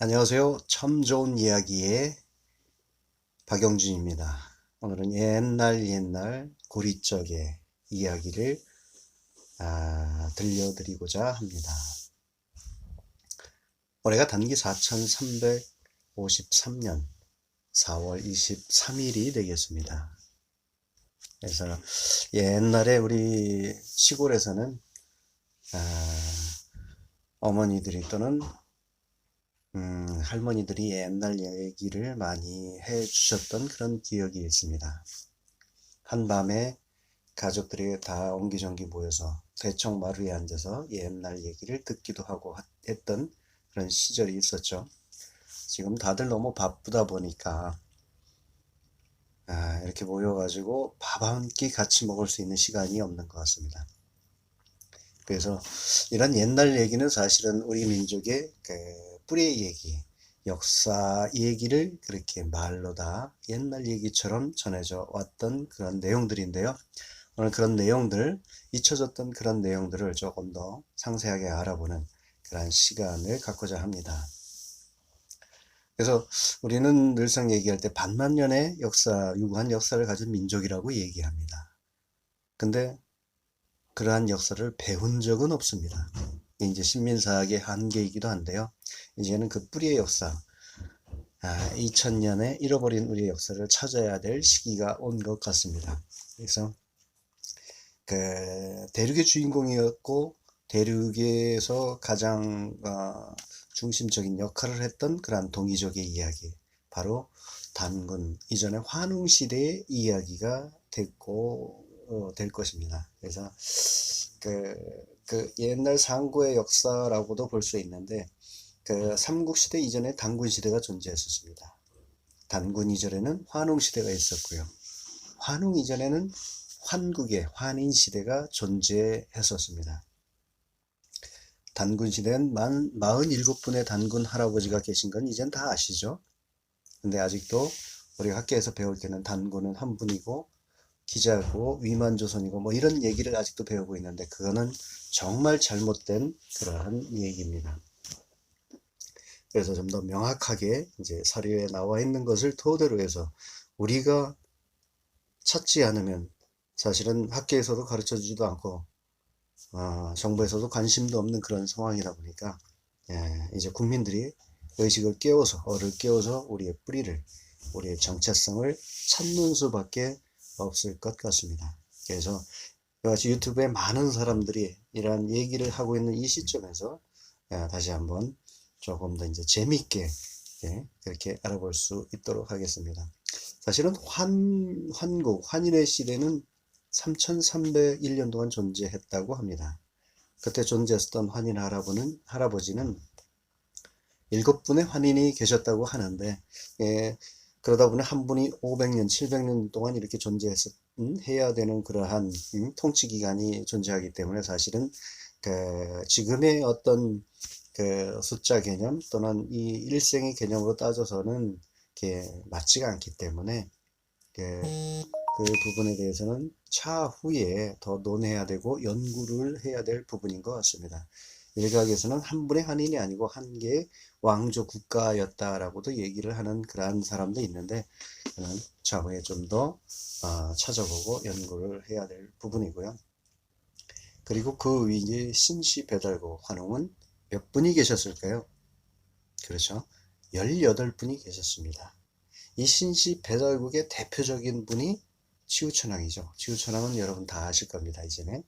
안녕하세요. 참 좋은 이야기의 박영준입니다. 오늘은 옛날 구리적의 이야기를 들려드리고자 합니다. 올해가 단기 4353년 4월 23일이 되겠습니다. 그래서 옛날에 우리 시골에서는 어머니들이 또는 할머니들이 옛날 얘기를 많이 해 주셨던 그런 기억이 있습니다. 한밤에 가족들이 다 옹기종기 모여서 대청마루에 앉아서 옛날 얘기를 듣기도 하고 했던 그런 시절이 있었죠. 지금 다들 너무 바쁘다 보니까 이렇게 모여가지고 밥 한 끼 같이 먹을 수 있는 시간이 없는 것 같습니다. 그래서 이런 옛날 얘기는 사실은 우리 민족의 뿌리의 얘기, 역사 얘기를 그렇게 말로 다 옛날 얘기처럼 전해져 왔던 그런 내용들인데요. 오늘 그런 내용들, 잊혀졌던 그런 내용들을 조금 더 상세하게 알아보는 그런 시간을 갖고자 합니다. 그래서 우리는 늘상 얘기할 때 반만년의 역사, 유구한 역사를 가진 민족이라고 얘기합니다. 근데 그러한 역사를 배운 적은 없습니다. 이제 신민사학의 한계이기도 한데요. 이제는 그 뿌리의 역사, 2000년에 잃어버린 우리의 역사를 찾아야 될 시기가 온 것 같습니다. 그래서 대륙의 주인공이었고 대륙에서 가장 중심적인 역할을 했던 그러한 동이족의 이야기, 바로 단군 이전의 환웅시대의 이야기가 됐고 될 것입니다. 그래서 그 옛날 상고의 역사라고도 볼 수 있는데 삼국시대 이전에 단군시대가 존재했었습니다. 단군 이전에는 환웅시대가 있었고요. 환웅 이전에는 환국의 환인시대가 존재했었습니다. 단군시대는 47분의 단군 할아버지가 계신 건 이젠 다 아시죠? 근데 아직도 우리가 학교에서 배울 때는 단군은 한 분이고 기자고 위만조선이고 뭐 이런 얘기를 아직도 배우고 있는데 그거는 정말 잘못된 그러한 얘기입니다. 그래서 좀 더 명확하게 이제 사료에 나와 있는 것을 토대로 해서 우리가 찾지 않으면 사실은 학교에서도 가르쳐 주지도 않고 정부에서도 관심도 없는 그런 상황이다 보니까 이제 국민들이 의식을 깨워서 어를 깨워서 우리의 뿌리를 우리의 정체성을 찾는 수밖에 없을 것 같습니다. 그래서 이같이 유튜브에 많은 사람들이 이러한 얘기를 하고 있는 이 시점에서 다시 한번 조금 더 이제 재밌게 그렇게 알아볼 수 있도록 하겠습니다. 사실은 환국, 환인의 시대는 3301년 동안 존재했다고 합니다. 그때 존재했던 환인 할아버지는 7분의 환인이 계셨다고 하는데, 그러다 보니 한 분이 500년, 700년 동안 이렇게 해야 되는 그러한 통치 기간이 존재하기 때문에 사실은 지금의 어떤 숫자 개념 또는 이 일생의 개념으로 따져서는 맞지가 않기 때문에 그 부분에 대해서는 차후에 더 논해야 되고 연구를 해야 될 부분인 것 같습니다. 일각에서는 한 분의 한인이 아니고 한 개의 왕조 국가였다라고도 얘기를 하는 그러한 사람도 있는데 저는 차후에 좀 더 찾아보고 연구를 해야 될 부분이고요. 그리고 그 위에 신시 배달고 환웅은 몇 분이 계셨을까요? 그렇죠. 18분이 계셨습니다. 이 신시 배달국의 대표적인 분이 치우천왕이죠. 치우천왕은 여러분 다 아실 겁니다, 이제는.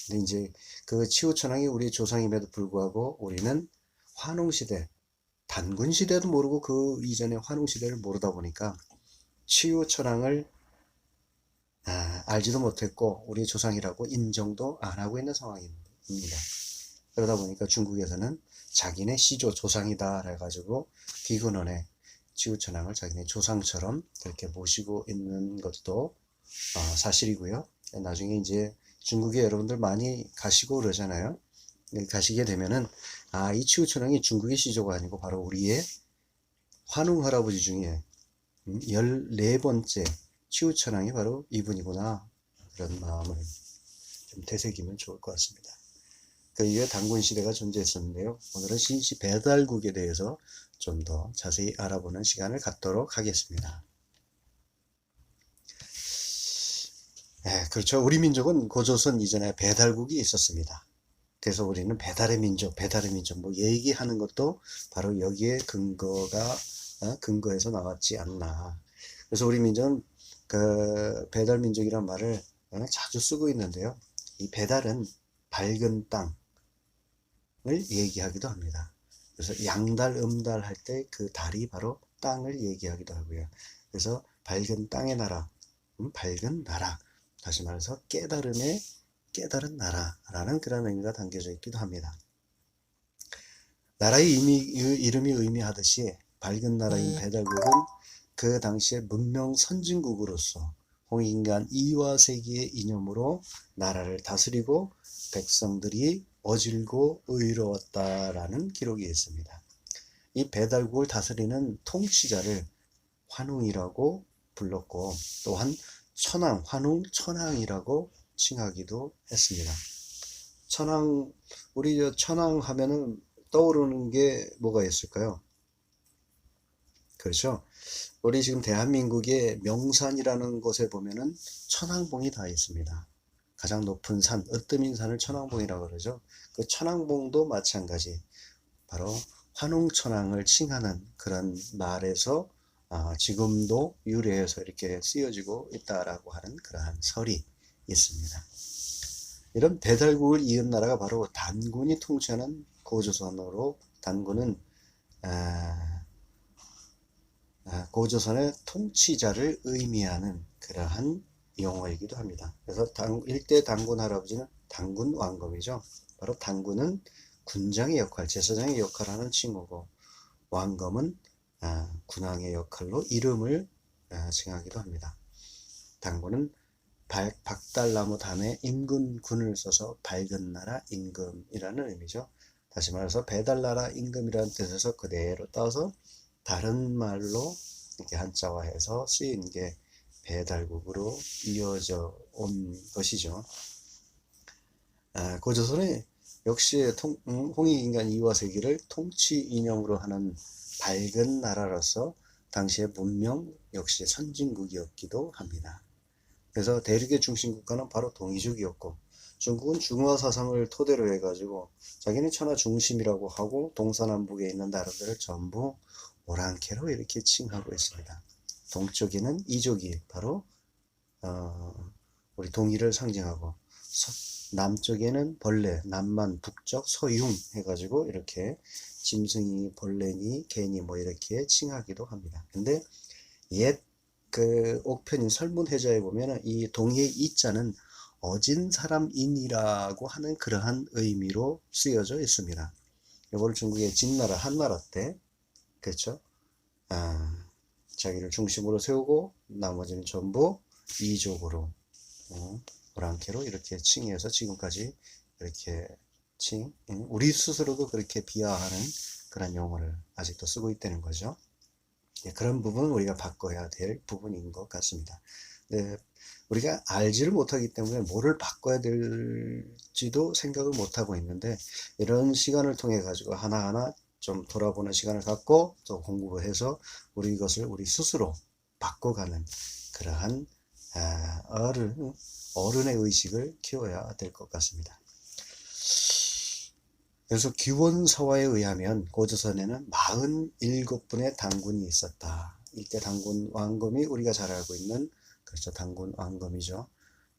근데 이제 그 치우천왕이 우리 조상임에도 불구하고 우리는 환웅시대, 단군시대도 모르고 그 이전에 환웅시대를 모르다 보니까 치우천왕을 알지도 못했고 우리 조상이라고 인정도 안 하고 있는 상황입니다. 그러다 보니까 중국에서는 자기네 시조 조상이다 해가지고 비근원에 치우천왕을 자기네 조상처럼 그렇게 모시고 있는 것도 사실이고요. 나중에 이제 중국에 여러분들 많이 가시고 그러잖아요. 가시게 되면은 이 치우천왕이 중국의 시조가 아니고 바로 우리의 환웅 할아버지 중에 14번째 치우천왕이 바로 이분이구나, 그런 마음을 좀 되새기면 좋을 것 같습니다. 그 이후에 단군 시대가 존재했었는데요. 오늘은 신시 배달국에 대해서 좀 더 자세히 알아보는 시간을 갖도록 하겠습니다. 네, 그렇죠. 우리 민족은 고조선 이전에 배달국이 있었습니다. 그래서 우리는 배달의 민족, 배달의 민족 뭐 얘기하는 것도 바로 여기에 근거에서 나왔지 않나. 그래서 우리 민족은 그 배달 민족이란 말을 자주 쓰고 있는데요. 이 배달은 밝은 땅을 얘기하기도 합니다. 그래서 양달, 음달 할 때 그 달이 바로 땅을 얘기하기도 하고요. 그래서 밝은 땅의 나라, 밝은 나라. 다시 말해서 깨달은 나라라는 그런 의미가 담겨져 있기도 합니다. 나라의 이름이 의미하듯이 밝은 나라인 배달국은 그 당시에 문명 선진국으로서 홍익인간 이화세기의 이념으로 나라를 다스리고 백성들이 어질고 의로웠다라는 기록이 있습니다. 이 배달국을 다스리는 통치자를 환웅이라고 불렀고 또한 환웅 천황이라고 칭하기도 했습니다. 우리 천황 하면은 떠오르는 게 뭐가 있을까요? 그렇죠. 우리 지금 대한민국의 명산이라는 곳에 보면은 천왕봉이 다 있습니다. 가장 높은 산, 으뜸인산을 천왕봉이라고 그러죠. 그 천왕봉도 마찬가지. 바로 환웅천왕을 칭하는 그런 말에서 지금도 유래해서 이렇게 쓰여지고 있다라고 하는 그러한 설이 있습니다. 이런 배달국을 이은 나라가 바로 단군이 통치하는 고조선으로 단군은 고조선의 통치자를 의미하는 그러한 용어이기도 합니다. 그래서 일대 단군 할아버지는 단군 왕검이죠. 바로 단군은 군장의 역할, 제사장의 역할을 하는 친구고 왕검은 군왕의 역할로 이름을 칭하기도 합니다. 단군은 박달나무 담에 임금군을 써서 밝은 나라 임금이라는 의미죠. 다시 말해서 배달나라 임금이라는 뜻에서 그대로 따서 다른 말로 이렇게 한자화해서 쓰인 게 배달국으로 이어져 온 것이죠. 고조선의 역시 홍익인간 이화세기를 통치 이념으로 하는 밝은 나라로서 당시의 문명 역시 선진국이었기도 합니다. 그래서 대륙의 중심 국가는 바로 동이족이었고 중국은 중화 사상을 토대로 해가지고 자기는 천하 중심이라고 하고 동서남북에 있는 나라들을 전부 오랑캐로 이렇게 칭하고 있습니다. 동쪽에는 이족이 바로 우리 동이를 상징하고 남쪽에는 벌레, 남만, 북쪽, 서융 해가지고 이렇게 짐승이, 벌레니, 개니 뭐 이렇게 칭하기도 합니다. 근데 옛 그 옥편인 설문해자에 보면은 이 동이의 이자는 어진 사람인이라고 하는 그러한 의미로 쓰여져 있습니다. 이걸 중국의 진나라, 한나라 때, 그렇죠? 자기를 중심으로 세우고 나머지는 전부 이족으로 오랑캐로 이렇게 칭해서 지금까지 이렇게 우리 스스로도 그렇게 비하하는 그런 용어를 아직도 쓰고 있다는 거죠. 그런 부분은 우리가 바꿔야 될 부분인 것 같습니다. 네, 우리가 알지를 못하기 때문에 뭐를 바꿔야 될지도 생각을 못하고 있는데 이런 시간을 통해 가지고 하나하나 좀 돌아보는 시간을 갖고 또 공부를 해서 이것을 우리 스스로 바꿔가는 그러한 어른의 의식을 키워야 될 것 같습니다. 그래서 기원서화에 의하면 고조선에는 47분의 단군이 있었다. 이때 단군 왕검이 우리가 잘 알고 있는 그렇죠. 단군 왕검이죠.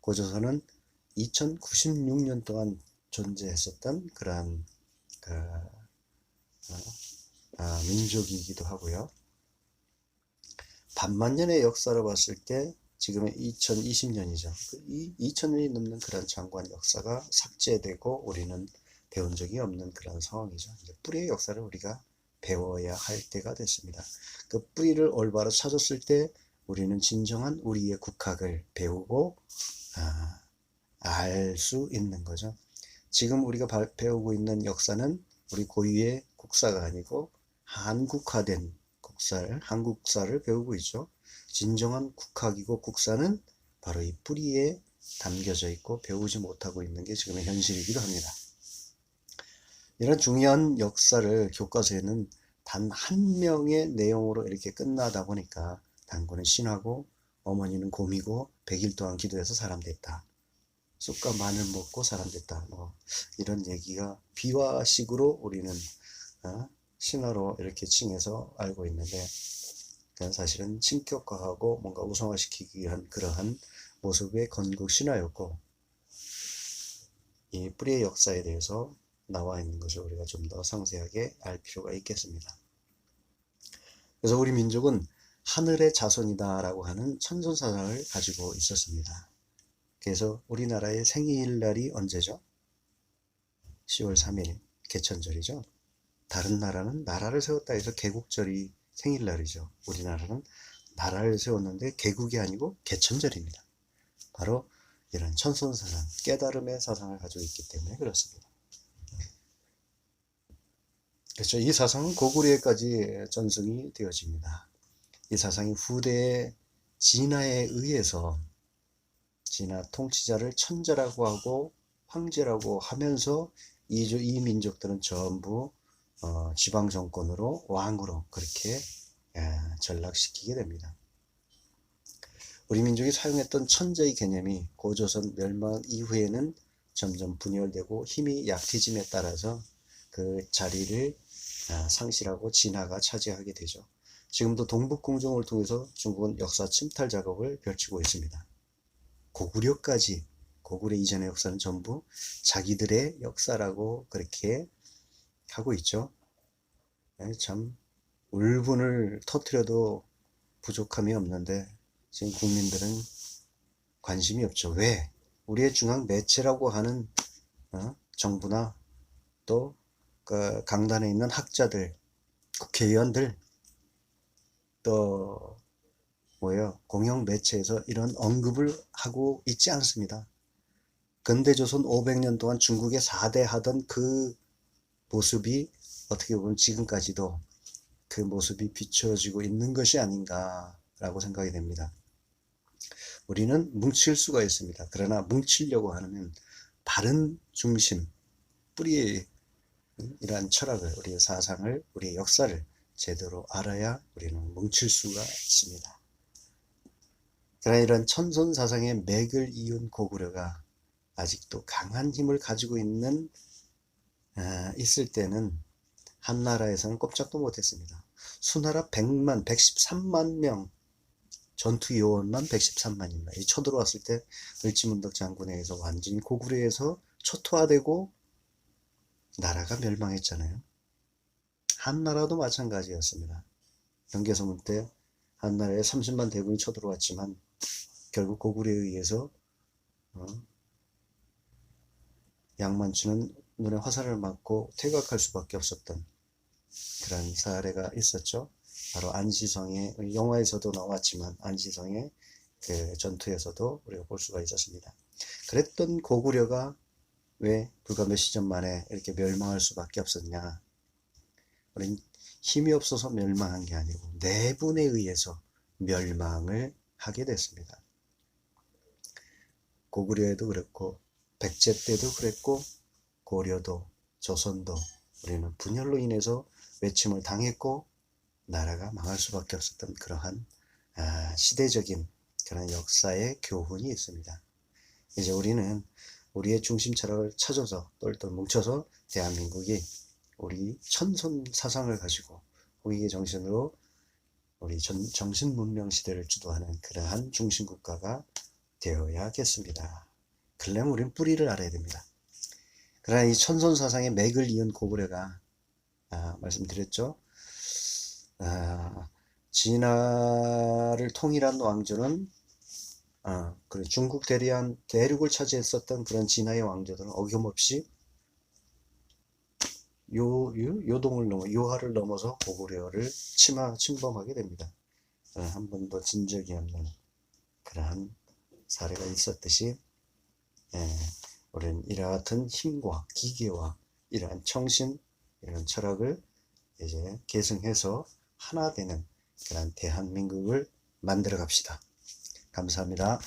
고조선은 2096년 동안 존재했었던 그러한 민족이기도 하고요. 반만년의 역사를 봤을 때 지금은 2020년이죠. 이 2000년이 넘는 그런 장관 역사가 삭제되고 우리는 배운 적이 없는 그런 상황이죠. 이제 뿌리의 역사를 우리가 배워야 할 때가 됐습니다. 그 뿌리를 올바로 찾았을 때 우리는 진정한 우리의 국학을 배우고 알 수 있는 거죠. 지금 우리가 배우고 있는 역사는 우리 고유의 국사가 아니고 한국화된 한국사를 배우고 있죠. 진정한 국학이고 국사는 바로 이 뿌리에 담겨져 있고 배우지 못하고 있는 게 지금의 현실이기도 합니다. 이런 중요한 역사를 교과서에는 단 한 명의 내용으로 이렇게 끝나다 보니까 단군은 신하고 어머니는 곰이고 100일 동안 기도해서 사람 됐다. 쑥과 마늘 먹고 사람 됐다. 뭐 이런 얘기가 비화식으로 우리는 신화로 이렇게 칭해서 알고 있는데 사실은 신격화하고 뭔가 우상화시키기 위한 그러한 모습의 건국 신화였고 이 뿌리의 역사에 대해서 나와 있는 것을 우리가 좀 더 상세하게 알 필요가 있겠습니다. 그래서 우리 민족은 하늘의 자손이다 라고 하는 천손사상을 가지고 있었습니다. 그래서 우리나라의 생일날이 언제죠? 10월 3일 개천절이죠. 다른 나라는 나라를 세웠다 해서 개국절이 생일날이죠. 우리나라는 나라를 세웠는데 개국이 아니고 개천절입니다. 바로 이런 천손사상, 깨달음의 사상을 가지고 있기 때문에 그렇습니다. 그렇죠. 이 사상은 고구려에까지 전승이 되어집니다. 이 사상이 후대의 진화에 의해서 진화 통치자를 천자라고 하고 황제라고 하면서 이 민족들은 전부 지방 정권으로 왕으로 그렇게 전락시키게 됩니다. 우리 민족이 사용했던 천자의 개념이 고조선 멸망 이후에는 점점 분열되고 힘이 약해짐에 따라서 그 자리를 상실하고 진화가 차지하게 되죠. 지금도 동북공정을 통해서 중국은 역사 침탈 작업을 펼치고 있습니다. 고구려까지, 고구려 이전의 역사는 전부 자기들의 역사라고 그렇게 하고 있죠. 참 울분을 터뜨려도 부족함이 없는데 지금 국민들은 관심이 없죠. 왜? 우리의 중앙 매체라고 하는 정부나 또 그 강단에 있는 학자들, 국회의원들, 또 공영 매체에서 이런 언급을 하고 있지 않습니다. 근대조선 500년 동안 중국의 4대 하던 그 모습이 어떻게 보면 지금까지도 그 모습이 비춰지고 있는 것이 아닌가라고 생각이 됩니다. 우리는 뭉칠 수가 있습니다. 그러나 뭉치려고 하면 바른 중심, 뿌리의 이러한 철학을, 우리의 사상을, 우리의 역사를 제대로 알아야 우리는 뭉칠 수가 있습니다. 그러나 이런 천손 사상의 맥을 이은 고구려가 아직도 강한 힘을 가지고 있을 때는 한나라에서는 꼼짝도 못했습니다. 수나라 100만, 113만 명 전투 요원만 113만입니다. 이 쳐들어왔을 때 을지문덕 장군에 의해서 완전히 고구려에서 초토화되고 나라가 멸망했잖아요. 한나라도 마찬가지였습니다. 경계선문 때 한나라에 30만 대군이 쳐들어왔지만 결국 고구려에 의해서 양만추는 눈에 화살을 맞고 퇴각할 수밖에 없었던 그런 사례가 있었죠. 바로 안시성의, 영화에서도 나왔지만 안시성의 그 전투에서도 우리가 볼 수가 있었습니다. 그랬던 고구려가 왜 불과 몇 시간 만에 이렇게 멸망할 수밖에 없었냐? 우린 힘이 없어서 멸망한 게 아니고 내분에 의해서 멸망을 하게 됐습니다. 고구려에도 그랬고 백제 때도 그랬고 고려도 조선도 우리는 분열로 인해서 외침을 당했고 나라가 망할 수밖에 없었던 그러한 시대적인 그런 역사의 교훈이 있습니다. 이제 우리는 우리의 중심 철학을 찾아서 똘똘 뭉쳐서 대한민국이 우리 천손 사상을 가지고 홍익의 정신으로 우리 정신 문명 시대를 주도하는 그러한 중심국가가 되어야겠습니다. 그러려면 우리는 뿌리를 알아야 됩니다. 그러나 이 천손 사상의 맥을 이은 고구려가 말씀드렸죠. 진화를 통일한 왕조는 중국 대륙을 차지했었던 그런 진화의 왕조들은 어김없이 요하를 넘어서 고구려를 침범하게 됩니다. 한 번도 진 적이 없는 그러한 사례가 있었듯이 우리는 이와 같은 힘과 기계와 이러한 청신, 이런 철학을 이제 계승해서 하나 되는 그런 대한민국을 만들어 갑시다. 감사합니다.